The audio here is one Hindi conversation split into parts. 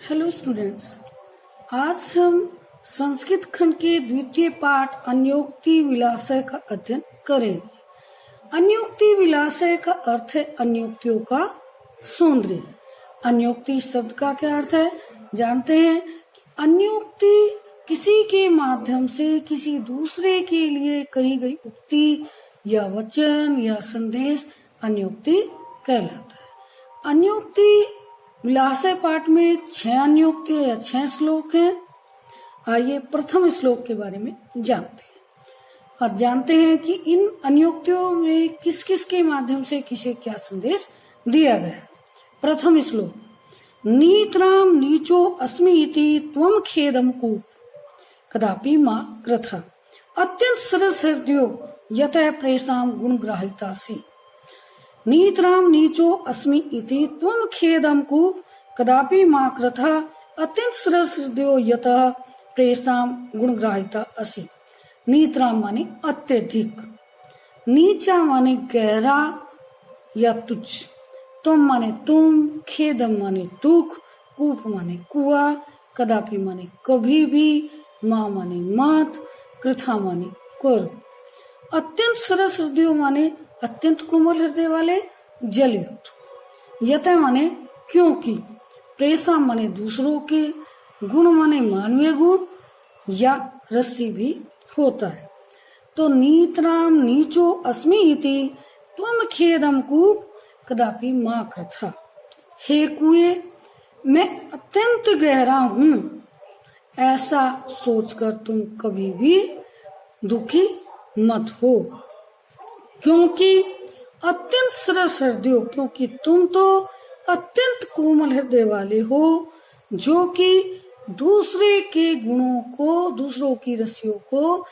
हेलो स्टूडेंट्स, आज हम संस्कृत खंड के द्वितीय पाठ अन्योक्ति विलासय का अध्ययन करेंगे। अन्योक्ति विलासय का अर्थ है अन्योक्तियों का सौंदर्य। अन्योक्ति शब्द का क्या अर्थ है जानते हैं कि अन्योक्ति किसी के माध्यम से किसी दूसरे के लिए कही गई उक्ति या वचन या संदेश अन्योक्ति कहलाता है। अन्योक्ति विलासय पाठ में 6 अन्योक्ति या 6 श्लोक हैं। आइए प्रथम श्लोक के बारे में जानते हैं और जानते हैं कि इन अन्योक्तियों में किस किस के माध्यम से किसे क्या संदेश दिया गया है। प्रथम श्लोक, नीत्राम नीचो अस्मि इति त्वम खेदम कूप कदापि मा कृथा अत्यंत सरस हृदयो यतः प्रेषाम गुणग्राहितासि। नीत्राम नीचो अस्मि इति त्वम खेदम कूप कदापि मा कृथा अत्यंत सरस हृदयो यतः प्रेषाम गुणग्राहिता असि। नीत्राम माने अत्यधिक, नीचा माने गहरा या तुच्छ, तुम माने तुम, खेदम माने दुख, कूप माने कुआ, कदापि माने कभी भी, माँ माने मत, कृथा माने कर। अत्यंत सरस हृदय माने अत्यंत कोमल हृदय वाले, जलयुक्त। यतः माने क्योंकि, प्रेषा माने दूसरों के, गुण माने मानवीय गुण या रस्सी भी होता है। तो नीत्राम नीचो अस्मि इति त्वम खेदम कूप कदापि मा कृथा। हे कुएं, मैं अत्यंत गहरा हूँ, ऐसा सोचकर तुम कभी भी दुखी मत हो। क्योंकि अत्यंत सरस हृदय, क्योंकि तुम तो अत्यंत कोमल हृदय वाले हो, जो कि दूसरे के गुणों को, दूसरों की रस्सियों को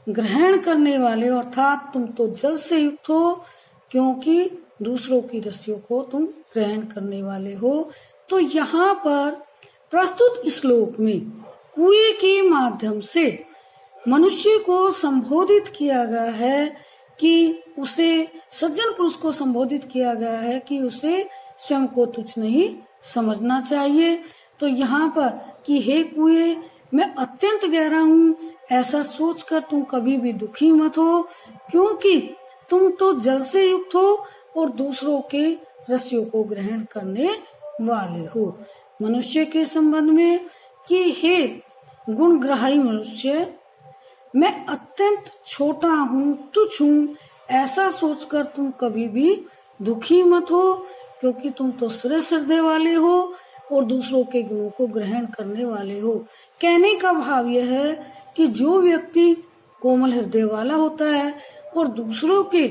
ग्रहण करने वाले, अर्थात तुम तो जल से युक्त हो क्योंकि दूसरों की रस्सियों को तुम ग्रहण करने वाले हो। तो यहाँ पर प्रस्तुत श्लोक में कुएं के माध्यम से मनुष्य को संबोधित किया गया है कि उसे, सज्जन पुरुष को संबोधित किया गया है कि उसे स्वयं को तुच्छ नहीं समझना चाहिए। तो यहाँ पर कि हे कुएं, मैं अत्यंत गहरा हूँ, ऐसा सोचकर तुम कभी भी दुखी मत हो, क्योंकि तुम तो जल से युक्त हो और दूसरों के रस्सियों को ग्रहण करने वाले हो। मनुष्य के संबंध में कि हे गुणग्राही मनुष्य, मैं अत्यंत छोटा हूँ, तुच्छ हूँ, ऐसा सोचकर तुम कभी भी दुखी मत हो, क्योंकि तुम तो सरस हृदय वाले हो और दूसरों के गुणों को ग्रहण करने वाले हो। कहने का भाव यह है कि जो व्यक्ति कोमल हृदय वाला होता है और दूसरों के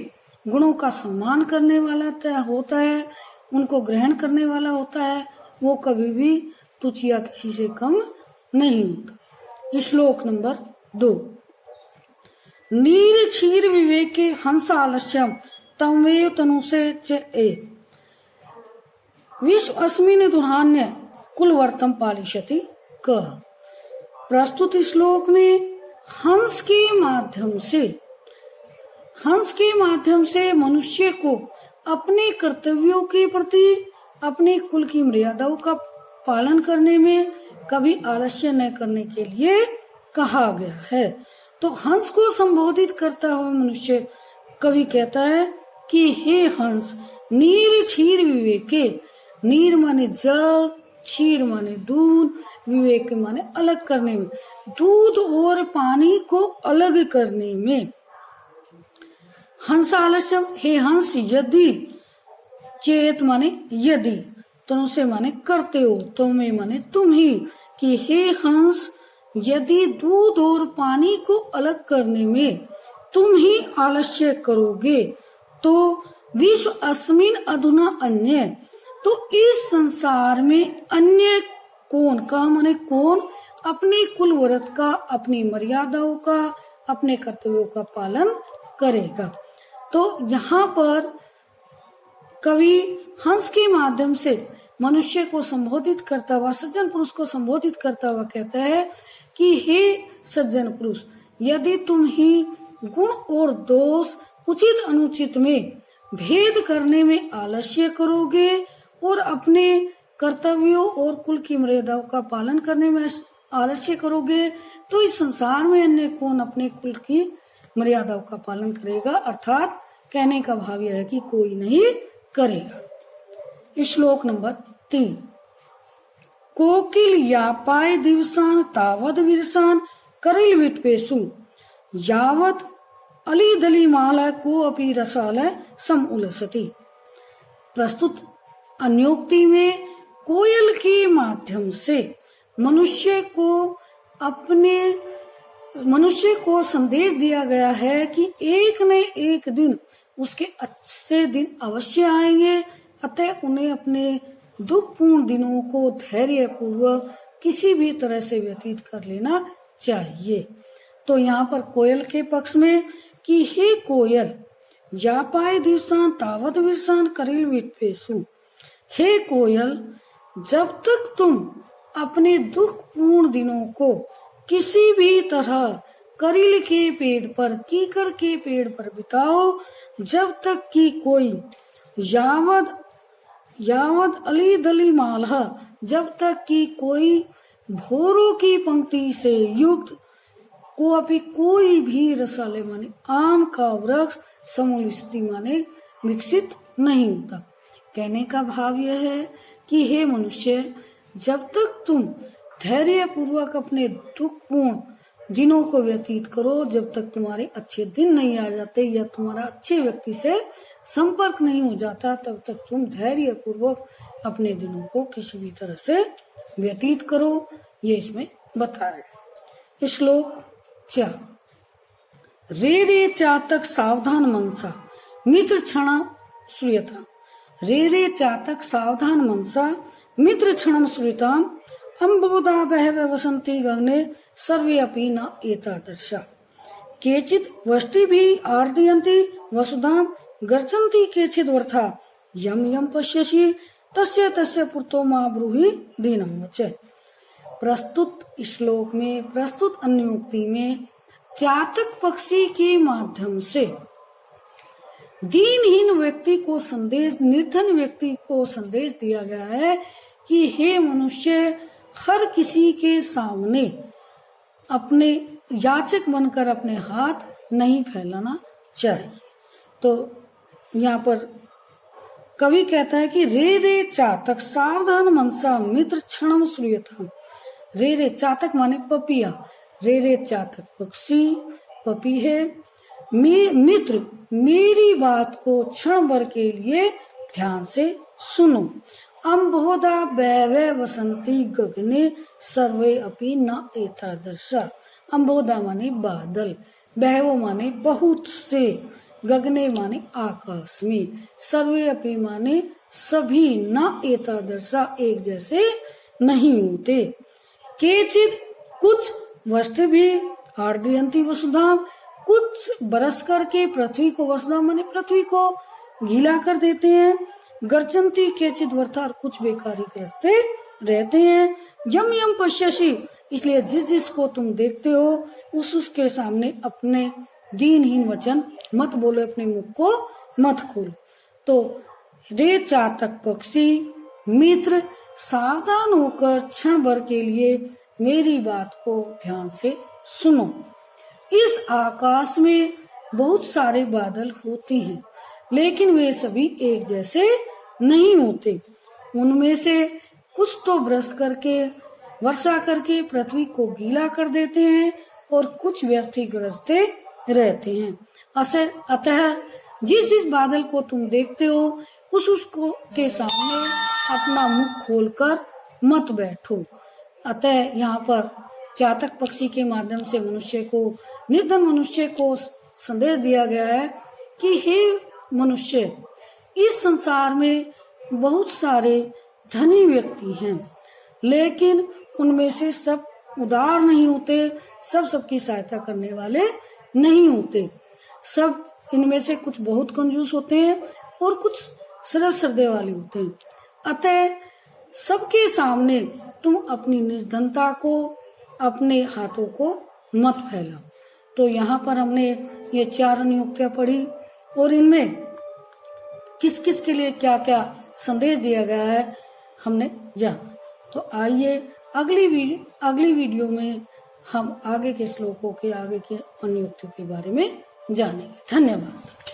गुणों का सम्मान करने वाला होता है, उनको ग्रहण करने वाला होता है, वो कभी भी तुच्छ या किसी से कम नहीं होता। श्लोक नंबर 2, नीर क्षीर विवेके हंस आलस्यम तमेव तनुसे च ए विश्व अस्मिन् दुर्हान्य कुलवर्तम पालिष्यति क। प्रस्तुत श्लोक में हंस के माध्यम से मनुष्य को अपने कर्तव्यों के प्रति, अपने कुल की मर्यादाओं का पालन करने में कभी आलस्य न करने के लिए कहा गया है। तो हंस को संबोधित करता हुआ मनुष्य कवि कहता है कि हे हंस, नीर क्षीर विवेके, नीर माने जल, क्षीर माने दूध, विवेक माने अलग करने में, दूध और पानी को अलग करने में। हंस आलस्यम, हे हंस, यदि, चेत माने यदि, तनुसे माने करते हो, तुम्हें माने तुम ही, कि हे हंस, यदि दूध और पानी को अलग करने में तुम ही आलस्य करोगे तो विश्व अस्मिन अधुना अन्य, तो इस संसार में अन्य कौन का माने कौन अपने कुल व्रत का, अपनी मर्यादाओं का, अपने कर्तव्यों का पालन करेगा। तो यहाँ पर कवि हंस के माध्यम से मनुष्य को संबोधित करता हुआ, सज्जन पुरुष को संबोधित करता हुआ कहता है कि हे सज्जन पुरुष, यदि तुम ही गुण और दोष, उचित अनुचित में भेद करने में आलस्य करोगे और अपने कर्तव्यों और कुल की मर्यादाओं का पालन करने में आलस्य करोगे तो इस संसार में अन्य कौन अपने कुल की मर्यादाओं का पालन करेगा। अर्थात कहने का भाव यह है कि कोई नहीं करेगा। श्लोक नंबर 3। कोकिल यापाय दिवसान तावद विरसान करिल विटपेशु यावत अली दली माला को अपी रसालय सम उलसती। प्रस्तुत अन्योक्ति में कोयल के माध्यम से मनुष्य को संदेश दिया गया है कि एक न एक दिन उसके अच्छे दिन अवश्य आएंगे, अतः उन्हें अपने दुखपूर्ण दिनों को धैर्य पूर्वक किसी भी तरह से व्यतीत कर लेना चाहिए। तो यहाँ पर कोयल के पक्ष में कि हे कोयल, यापाय दिवसान तावद विरसान करिल विटपेशु, हे कोयल, जब तक तुम अपने दुखपूर्ण दिनों को किसी भी तरह करिल के पेड़ पर, कीकर के पेड़ पर बिताओ, जब तक कि कोई यावद अली दली मालहा, जब तक कि कोई भोरों की पंक्ति से युक्त को अभी कोई भी रसाले माने आम का वृक्ष समूल स्थिति माने विकसित नहीं होता। कहने का भाव यह है कि हे मनुष्य, जब तक तुम धैर्य पूर्वक अपने दुखपूर्ण दिनों को व्यतीत करो, जब तक तुम्हारे अच्छे दिन नहीं आ जाते या तुम्हारा अच्छे व्यक्ति से संपर्क नहीं हो जाता, तब तक तुम धैर्य पूर्वक अपने दिनों को किसी भी तरह से व्यतीत करो, ये इसमें बताया है। श्लोक 4। रे रे चातक सावधान मनसा मित्र क्षण श्रूयता, रे रे चातक सावधान मनसा मित्र क्षणम श्रूयताम अम्बोधा बहव वसंती गगने सर्वे अपि न एतादृशा केचित् वष्टि भी आर्दयन्ति वसुधाम गर्जन्ति केचित् वर्था यम यम पश्यसि तस्य तस्य पुरतो मा ब्रूहि दीनम वच। प्रस्तुत श्लोक में, प्रस्तुत अन्योक्ति में चातक पक्षी के माध्यम से दीनहीन व्यक्ति को संदेश, निर्धन व्यक्ति को संदेश दिया गया है कि हे मनुष्य, हर किसी के सामने अपने याचक बनकर अपने हाथ नहीं फैलाना चाहिए। तो यहाँ पर कवि कहता है कि रे रे चातक सावधान मनसा मित्र क्षणम श्रूयताम। रे रे चातक माने पपिया, रे रे चातक पक्षी पपी है, मित्र मेरी बात को क्षण भर के लिए ध्यान से सुनो। अम्बोधा वैवै वसंती गगने सर्वे अपि न एतादृशा। अम्बोधा माने बादल, वैवो माने बहुत से, गगने माने आकाश में, सर्वे अपि माने सभी, न एतादृशा एक जैसे नहीं होते। केचिद कुछ वष्ट भी आर्द्रयंती वसुधा, कुछ बरस करके पृथ्वी को, वसुधा माने पृथ्वी को गीला कर देते हैं। गर्जंती केचित वर्थार, कुछ बेकारी ग्रस्ते रहते हैं। यम यम पश्यसि, इसलिए जिस जिसको तुम देखते हो उसके सामने अपने दीनहीन वचन मत बोलो, अपने मुख को मत खोलो। तो रे चातक पक्षी मित्र, सावधान होकर क्षण भर के लिए मेरी बात को ध्यान से सुनो। इस आकाश में बहुत सारे बादल होते हैं, लेकिन वे सभी एक जैसे नहीं होते। उनमें से कुछ तो वर्षा करके पृथ्वी को गीला कर देते हैं और कुछ व्यर्थी गरजते रहते हैं। अतः जिस जिस बादल को तुम देखते हो उसको के सामने अपना मुख खोलकर मत बैठो। अतः यहाँ पर चातक पक्षी के माध्यम से मनुष्य को, निर्धन मनुष्य को संदेश दिया गया है कि हे मनुष्य, इस संसार में बहुत सारे धनी व्यक्ति हैं, लेकिन उनमें से सब उदार नहीं होते, सब सबकी सहायता करने वाले नहीं होते। सब इनमें से कुछ बहुत कंजूस होते हैं और कुछ सरल श्रद्धे वाले होते हैं। अतः सबके सामने तुम अपनी निर्धनता को, अपने हाथों को मत फैलाओ। तो यहाँ पर हमने ये 4 नियुक्तियां पढ़ी और इनमें किस किस के लिए क्या क्या संदेश दिया गया है हमने जाना। तो आइए अगली वीडियो में हम आगे के श्लोकों के आगे के अन्योक्तियों के बारे में जानेंगे। धन्यवाद।